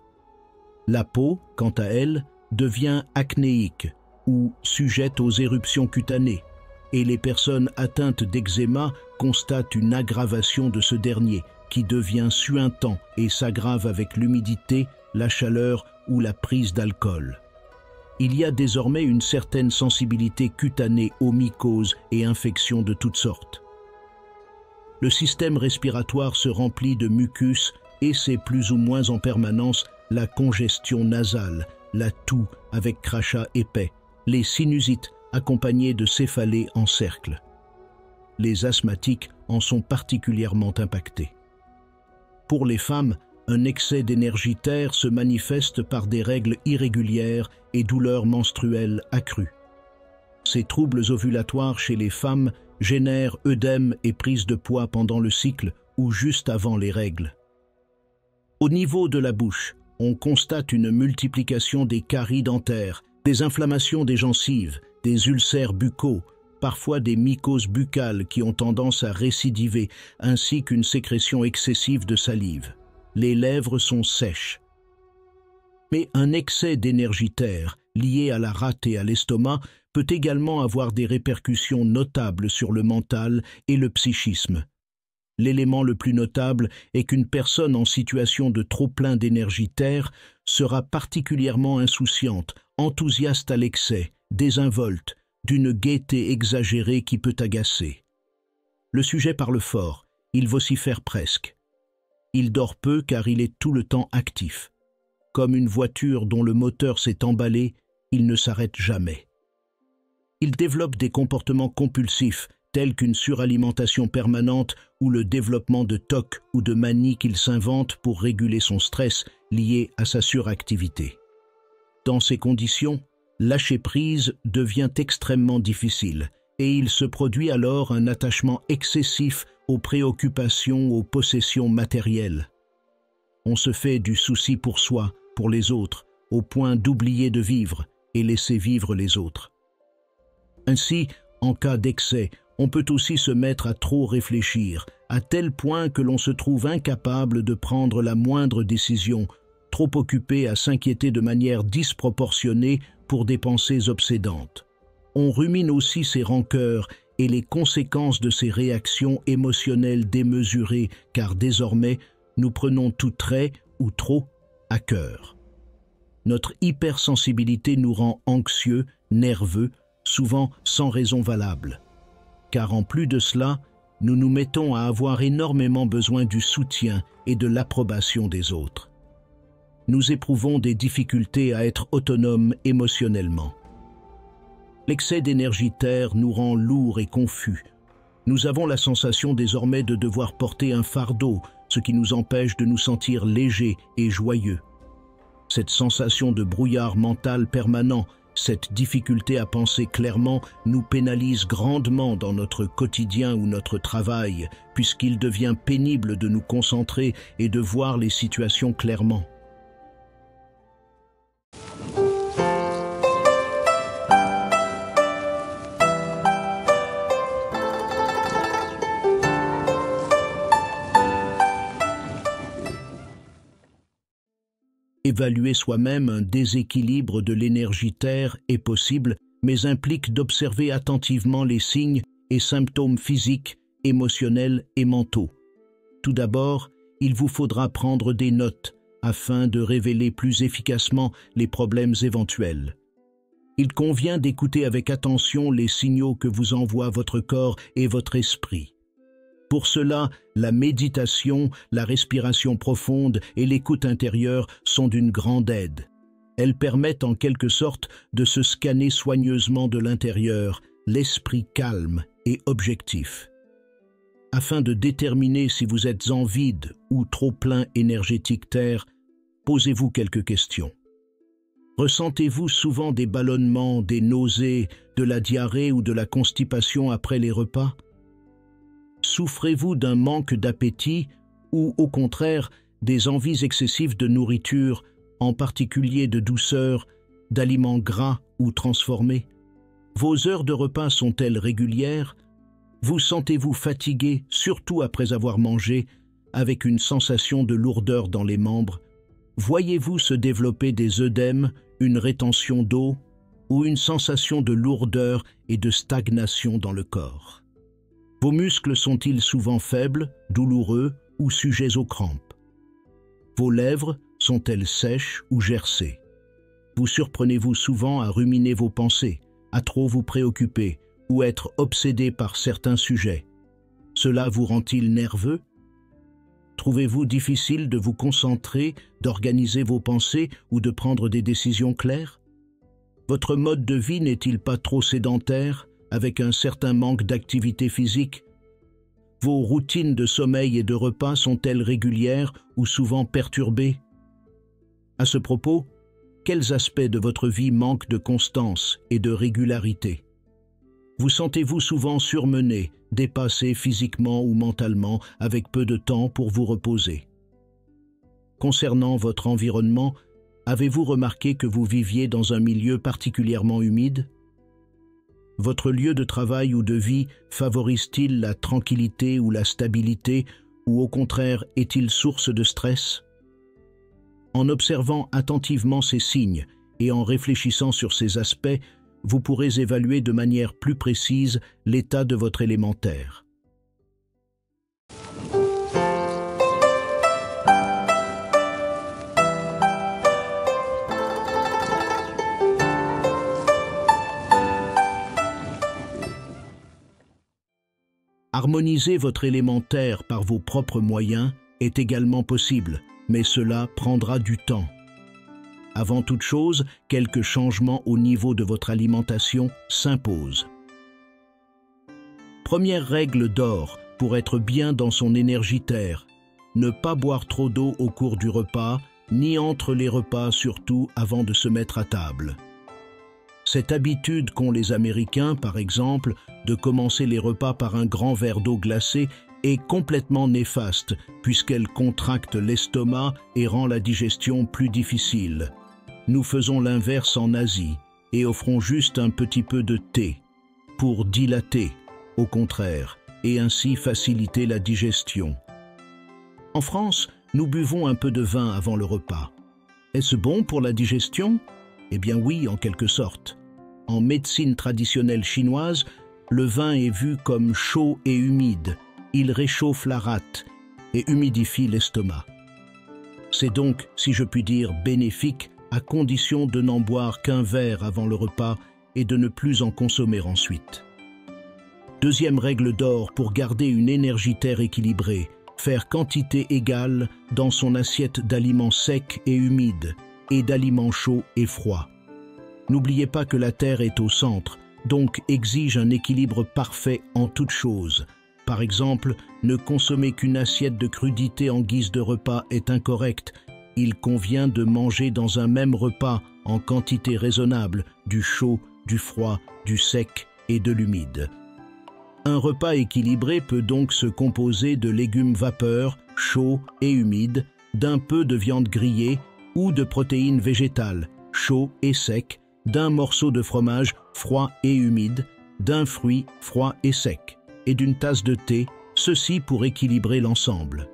La peau, quant à elle, devient acnéique ou sujette aux éruptions cutanées, et les personnes atteintes d'eczéma constatent une aggravation de ce dernier, qui devient suintant et s'aggrave avec l'humidité, la chaleur ou la prise d'alcool. Il y a désormais une certaine sensibilité cutanée aux mycoses et infections de toutes sortes. Le système respiratoire se remplit de mucus et c'est plus ou moins en permanence la congestion nasale, la toux avec crachat épais, les sinusites accompagnés de céphalées en cercle. Les asthmatiques en sont particulièrement impactés. Pour les femmes, un excès d'énergie terre se manifeste par des règles irrégulières et douleurs menstruelles accrues. Ces troubles ovulatoires chez les femmes génèrent œdème et prise de poids pendant le cycle ou juste avant les règles. Au niveau de la bouche, on constate une multiplication des caries dentaires, des inflammations des gencives, des ulcères buccaux, parfois des mycoses buccales qui ont tendance à récidiver, ainsi qu'une sécrétion excessive de salive. Les lèvres sont sèches. Mais un excès d'énergie terre, lié à la rate et à l'estomac, peut également avoir des répercussions notables sur le mental et le psychisme. L'élément le plus notable est qu'une personne en situation de trop-plein d'énergie terre sera particulièrement insouciante, enthousiaste à l'excès, désinvolte, d'une gaieté exagérée qui peut agacer. Le sujet parle fort, il vocifère presque. Il dort peu car il est tout le temps actif. Comme une voiture dont le moteur s'est emballé, il ne s'arrête jamais. Il développe des comportements compulsifs, tels qu'une suralimentation permanente ou le développement de TOC ou de manie qu'il s'invente pour réguler son stress lié à sa suractivité. Dans ces conditions, lâcher prise devient extrêmement difficile et il se produit alors un attachement excessif aux préoccupations, aux possessions matérielles. On se fait du souci pour soi, pour les autres, au point d'oublier de vivre et laisser vivre les autres. Ainsi, en cas d'excès, on peut aussi se mettre à trop réfléchir, à tel point que l'on se trouve incapable de prendre la moindre décision, trop occupé à s'inquiéter de manière disproportionnée pour des pensées obsédantes. On rumine aussi ses rancœurs et les conséquences de ces réactions émotionnelles démesurées, car désormais, nous prenons tout très ou trop à cœur. Notre hypersensibilité nous rend anxieux, nerveux, souvent sans raison valable. Car en plus de cela, nous nous mettons à avoir énormément besoin du soutien et de l'approbation des autres. Nous éprouvons des difficultés à être autonomes émotionnellement. L'excès d'énergie terre nous rend lourds et confus. Nous avons la sensation désormais de devoir porter un fardeau, ce qui nous empêche de nous sentir légers et joyeux. Cette sensation de brouillard mental permanent, cette difficulté à penser clairement nous pénalise grandement dans notre quotidien ou notre travail, puisqu'il devient pénible de nous concentrer et de voir les situations clairement. Évaluer soi-même un déséquilibre de l'énergie terre est possible, mais implique d'observer attentivement les signes et symptômes physiques, émotionnels et mentaux. Tout d'abord, il vous faudra prendre des notes afin de révéler plus efficacement les problèmes éventuels. Il convient d'écouter avec attention les signaux que vous envoient votre corps et votre esprit. Pour cela, la méditation, la respiration profonde et l'écoute intérieure sont d'une grande aide. Elles permettent en quelque sorte de se scanner soigneusement de l'intérieur, l'esprit calme et objectif. Afin de déterminer si vous êtes en vide ou trop plein énergétique terre, posez-vous quelques questions. Ressentez-vous souvent des ballonnements, des nausées, de la diarrhée ou de la constipation après les repas ? Souffrez-vous d'un manque d'appétit ou, au contraire, des envies excessives de nourriture, en particulier de douceur, d'aliments gras ou transformés? Vos heures de repas sont-elles régulières? Vous sentez-vous fatigué, surtout après avoir mangé, avec une sensation de lourdeur dans les membres? Voyez-vous se développer des œdèmes, une rétention d'eau ou une sensation de lourdeur et de stagnation dans le corps? Vos muscles sont-ils souvent faibles, douloureux ou sujets aux crampes? Vos lèvres sont-elles sèches ou gercées? Vous surprenez-vous souvent à ruminer vos pensées, à trop vous préoccuper ou être obsédé par certains sujets? Cela vous rend-il nerveux? Trouvez-vous difficile de vous concentrer, d'organiser vos pensées ou de prendre des décisions claires? Votre mode de vie n'est-il pas trop sédentaire, avec un certain manque d'activité physique? Vos routines de sommeil et de repas sont-elles régulières ou souvent perturbées? À ce propos, quels aspects de votre vie manquent de constance et de régularité? Vous sentez-vous souvent surmené, dépassé physiquement ou mentalement, avec peu de temps pour vous reposer? Concernant votre environnement, avez-vous remarqué que vous viviez dans un milieu particulièrement humide? Votre lieu de travail ou de vie favorise-t-il la tranquillité ou la stabilité, ou au contraire est-il source de stress? En observant attentivement ces signes et en réfléchissant sur ces aspects, vous pourrez évaluer de manière plus précise l'état de votre élémentaire. Harmoniser votre élémentaire par vos propres moyens est également possible, mais cela prendra du temps. Avant toute chose, quelques changements au niveau de votre alimentation s'imposent. Première règle d'or pour être bien dans son énergitaire: ne pas boire trop d'eau au cours du repas, ni entre les repas, surtout avant de se mettre à table. Cette habitude qu'ont les Américains, par exemple, de commencer les repas par un grand verre d'eau glacée est complètement néfaste puisqu'elle contracte l'estomac et rend la digestion plus difficile. Nous faisons l'inverse en Asie et offrons juste un petit peu de thé pour dilater, au contraire, et ainsi faciliter la digestion. En France, nous buvons un peu de vin avant le repas. Est-ce bon pour la digestion? Eh bien oui, en quelque sorte. En médecine traditionnelle chinoise, le vin est vu comme chaud et humide. Il réchauffe la rate et humidifie l'estomac. C'est donc, si je puis dire, bénéfique, à condition de n'en boire qu'un verre avant le repas et de ne plus en consommer ensuite. Deuxième règle d'or pour garder une énergitaire équilibrée: faire quantité égale dans son assiette d'aliments secs et humides et d'aliments chauds et froids. N'oubliez pas que la Terre est au centre, donc exige un équilibre parfait en toutes choses. Par exemple, ne consommer qu'une assiette de crudité en guise de repas est incorrect. Il convient de manger dans un même repas, en quantité raisonnable, du chaud, du froid, du sec et de l'humide. Un repas équilibré peut donc se composer de légumes vapeur, chauds et humides, d'un peu de viande grillée ou de protéines végétales, chauds et secs, d'un morceau de fromage froid et humide, d'un fruit froid et sec, et d'une tasse de thé, ceci pour équilibrer l'ensemble.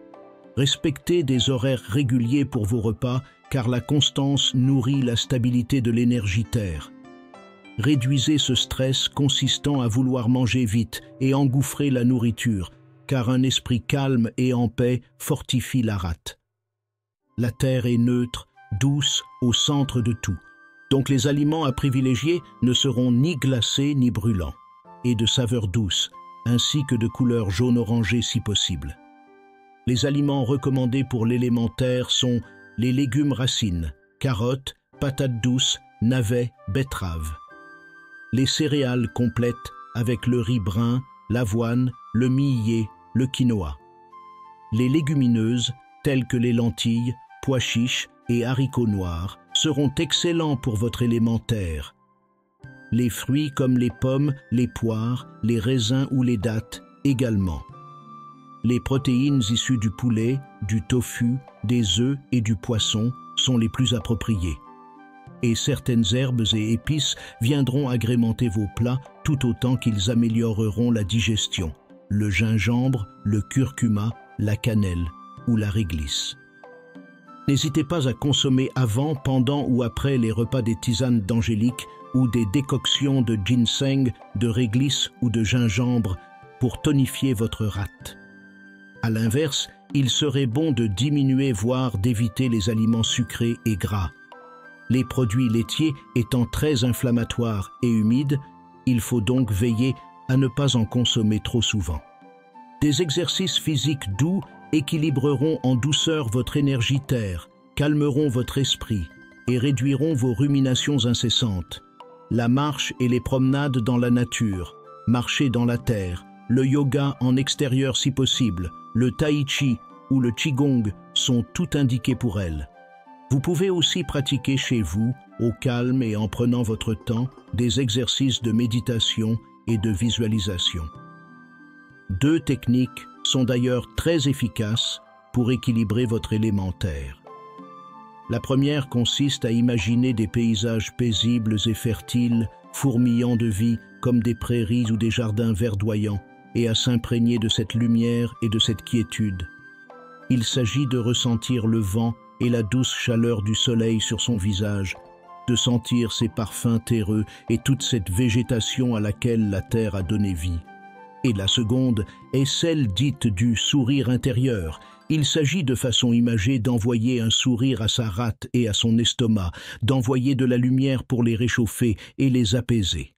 Respectez des horaires réguliers pour vos repas, car la constance nourrit la stabilité de l'énergitaire. Réduisez ce stress consistant à vouloir manger vite et engouffrer la nourriture, car un esprit calme et en paix fortifie la rate. La terre est neutre, douce, au centre de tout. Donc les aliments à privilégier ne seront ni glacés ni brûlants, et de saveur douce, ainsi que de couleur jaune-orangé si possible. Les aliments recommandés pour l'élémentaire sont les légumes racines, carottes, patates douces, navets, betteraves. Les céréales complètes avec le riz brun, l'avoine, le millet, le quinoa. Les légumineuses telles que les lentilles, pois chiches et haricots noirs seront excellents pour votre élémentaire. Les fruits comme les pommes, les poires, les raisins ou les dattes également. Les protéines issues du poulet, du tofu, des œufs et du poisson sont les plus appropriées. Et certaines herbes et épices viendront agrémenter vos plats tout autant qu'ils amélioreront la digestion. Le gingembre, le curcuma, la cannelle ou la réglisse. N'hésitez pas à consommer avant, pendant ou après les repas des tisanes d'angélique ou des décoctions de ginseng, de réglisse ou de gingembre pour tonifier votre rate. À l'inverse, il serait bon de diminuer voire d'éviter les aliments sucrés et gras. Les produits laitiers étant très inflammatoires et humides, il faut donc veiller à ne pas en consommer trop souvent. Des exercices physiques doux équilibreront en douceur votre énergitaire, calmeront votre esprit et réduiront vos ruminations incessantes. la marche et les promenades dans la nature, marcher dans la terre, le yoga en extérieur si possible, le tai chi ou le qigong sont tout indiqués pour elle. Vous pouvez aussi pratiquer chez vous, au calme et en prenant votre temps, des exercices de méditation et de visualisation. 2 techniques sont d'ailleurs très efficaces pour équilibrer votre élémentaire. La première consiste à imaginer des paysages paisibles et fertiles, fourmillant de vie comme des prairies ou des jardins verdoyants, et à s'imprégner de cette lumière et de cette quiétude. Il s'agit de ressentir le vent et la douce chaleur du soleil sur son visage, de sentir ses parfums terreux et toute cette végétation à laquelle la terre a donné vie. Et la seconde est celle dite du sourire intérieur. Il s'agit de façon imagée d'envoyer un sourire à sa rate et à son estomac, d'envoyer de la lumière pour les réchauffer et les apaiser.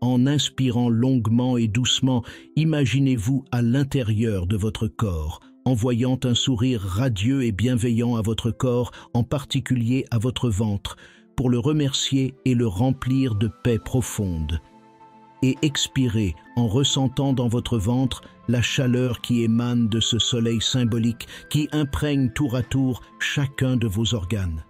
En inspirant longuement et doucement, imaginez-vous à l'intérieur de votre corps, envoyant un sourire radieux et bienveillant à votre corps, en particulier à votre ventre, pour le remercier et le remplir de paix profonde. Et expirez en ressentant dans votre ventre la chaleur qui émane de ce soleil symbolique qui imprègne tour à tour chacun de vos organes.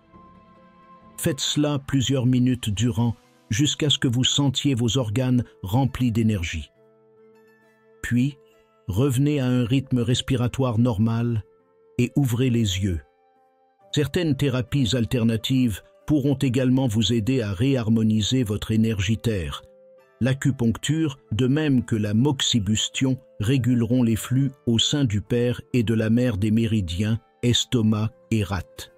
Faites cela plusieurs minutes durant, jusqu'à ce que vous sentiez vos organes remplis d'énergie. Puis, revenez à un rythme respiratoire normal et ouvrez les yeux. Certaines thérapies alternatives pourront également vous aider à réharmoniser votre énergie terre. L'acupuncture, de même que la moxibustion, réguleront les flux au sein du père et de la mère des méridiens, estomac et rate.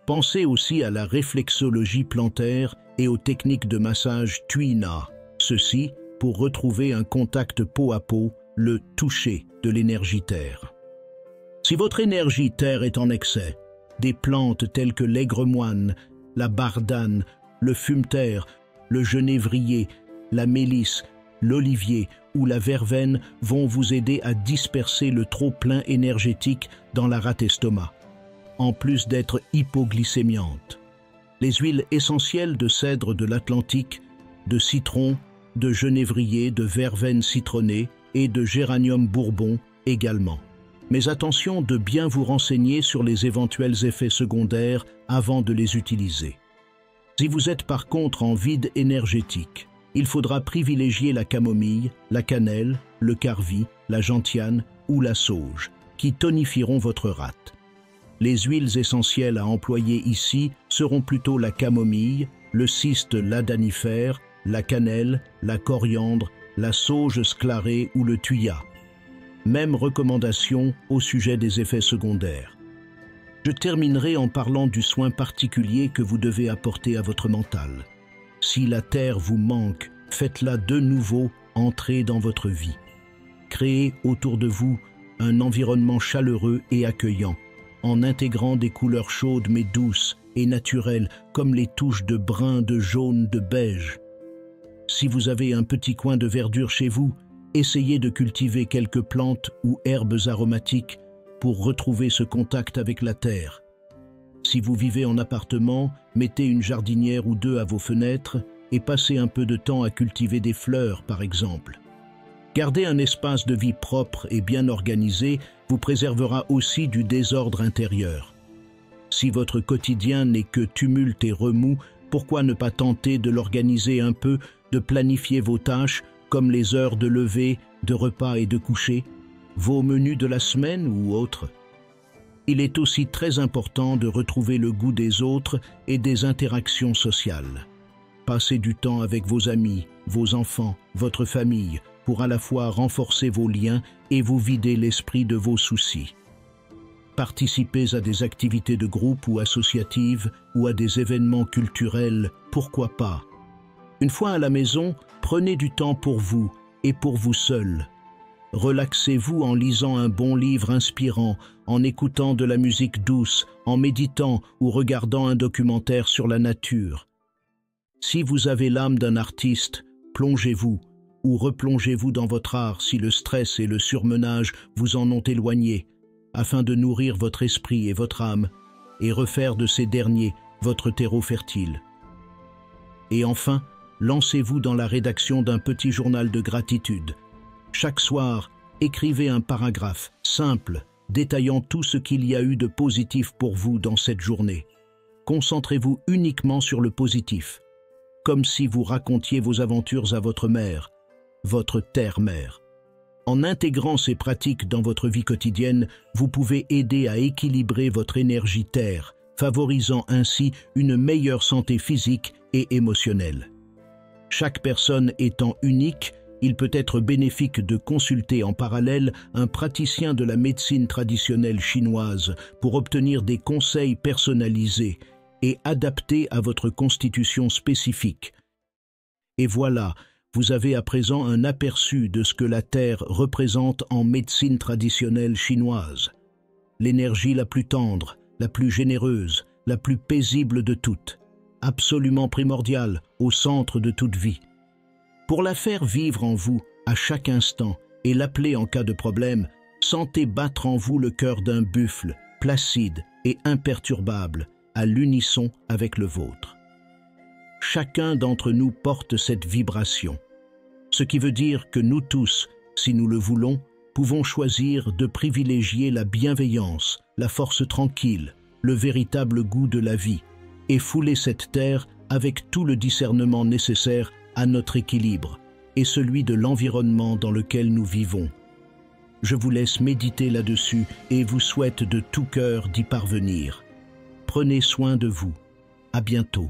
Pensez aussi à la réflexologie plantaire et aux techniques de massage Tuina, ceci pour retrouver un contact peau à peau, le toucher de l'énergie terre. Si votre énergie terre est en excès, des plantes telles que l'aigre-moine, la bardane, le fumeterre, le genévrier, la mélisse, l'olivier ou la verveine vont vous aider à disperser le trop-plein énergétique dans la rate estomac, en plus d'être hypoglycémiante. Les huiles essentielles de cèdre de l'Atlantique, de citron, de genévrier, de verveine citronnée et de géranium bourbon également. Mais attention de bien vous renseigner sur les éventuels effets secondaires avant de les utiliser. Si vous êtes par contre en vide énergétique, il faudra privilégier la camomille, la cannelle, le carvi, la gentiane ou la sauge, qui tonifieront votre rate. Les huiles essentielles à employer ici seront plutôt la camomille, le cyste ladanifère, la cannelle, la coriandre, la sauge sclarée ou le thuya. Même recommandation au sujet des effets secondaires. Je terminerai en parlant du soin particulier que vous devez apporter à votre mental. Si la terre vous manque, faites-la de nouveau entrer dans votre vie. Créez autour de vous un environnement chaleureux et accueillant, en intégrant des couleurs chaudes mais douces et naturelles, comme les touches de brun, de jaune, de beige. Si vous avez un petit coin de verdure chez vous, essayez de cultiver quelques plantes ou herbes aromatiques pour retrouver ce contact avec la terre. Si vous vivez en appartement, mettez une jardinière ou 2 à vos fenêtres et passez un peu de temps à cultiver des fleurs, par exemple. Garder un espace de vie propre et bien organisé vous préservera aussi du désordre intérieur. Si votre quotidien n'est que tumulte et remous, pourquoi ne pas tenter de l'organiser un peu, de planifier vos tâches comme les heures de lever, de repas et de coucher, vos menus de la semaine ou autres. Il est aussi très important de retrouver le goût des autres et des interactions sociales. Passez du temps avec vos amis, vos enfants, votre famille, pour à la fois renforcer vos liens et vous vider l'esprit de vos soucis. Participez à des activités de groupe ou associatives ou à des événements culturels, pourquoi pas. Une fois à la maison, prenez du temps pour vous et pour vous seul. Relaxez-vous en lisant un bon livre inspirant, en écoutant de la musique douce, en méditant ou regardant un documentaire sur la nature. Si vous avez l'âme d'un artiste, plongez-vous ou replongez-vous dans votre art si le stress et le surmenage vous en ont éloigné, afin de nourrir votre esprit et votre âme et refaire de ces derniers votre terreau fertile. Et enfin, lancez-vous dans la rédaction d'un petit journal de gratitude. Chaque soir, écrivez un paragraphe simple, détaillant tout ce qu'il y a eu de positif pour vous dans cette journée. Concentrez-vous uniquement sur le positif, comme si vous racontiez vos aventures à votre mère, votre terre-mère. En intégrant ces pratiques dans votre vie quotidienne, vous pouvez aider à équilibrer votre énergie terre, favorisant ainsi une meilleure santé physique et émotionnelle. Chaque personne étant unique, il peut être bénéfique de consulter en parallèle un praticien de la médecine traditionnelle chinoise pour obtenir des conseils personnalisés et adaptés à votre constitution spécifique. Et voilà, vous avez à présent un aperçu de ce que la Terre représente en médecine traditionnelle chinoise. L'énergie la plus tendre, la plus généreuse, la plus paisible de toutes, absolument primordiale au centre de toute vie. Pour la faire vivre en vous à chaque instant et l'appeler en cas de problème, sentez battre en vous le cœur d'un buffle, placide et imperturbable, à l'unisson avec le vôtre. Chacun d'entre nous porte cette vibration, ce qui veut dire que nous tous, si nous le voulons, pouvons choisir de privilégier la bienveillance, la force tranquille, le véritable goût de la vie, et fouler cette terre avec tout le discernement nécessaire à notre équilibre et celui de l'environnement dans lequel nous vivons. Je vous laisse méditer là-dessus et vous souhaite de tout cœur d'y parvenir. Prenez soin de vous. À bientôt.